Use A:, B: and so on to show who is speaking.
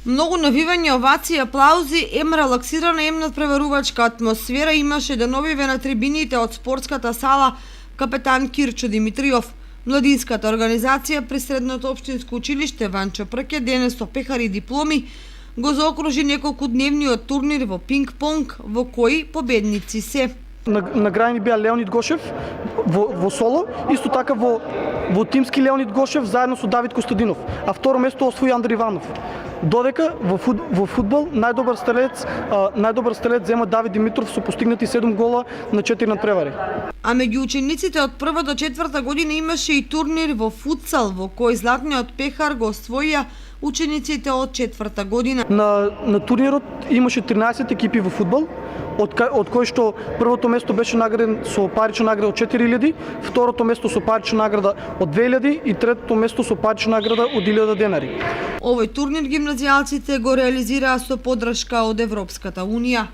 A: Многу навивање, овации, аплаузи, релаксирана, надпреварувачка атмосфера имаше деновиве на трибините од спортската сала Капетан Кирчо Димитриов. Младинската организација при Средното општинско училиште Ванчо Прке денес со пехари и дипломи го заокружи неколкудневниот турнир во пинг-понг, во кои победници се
B: наградени беа Леонид Гошев во соло, исто така во тимски Леонид Гошев заедно со Давид Костадинов, а второ место освои Андри Иванов. Додека во фудбал најдобар стрелец зема Давид Димитров со постигнати 7 гола на 4 надпревари.
A: А меѓу учениците од 1 до 4 година имаше и турнир во футсал, во кој златниот пехар го освоија учениците од 4 година.
B: На турнирот имаше 13 екипи во фудбал, од кои што првото место беше награден со парична награда од 4000, второто место со парична награда од 2000 и третото место со парична награда од 1000 денари.
A: Овој турнир гимназијалците го реализираа со поддршка од Европската унија.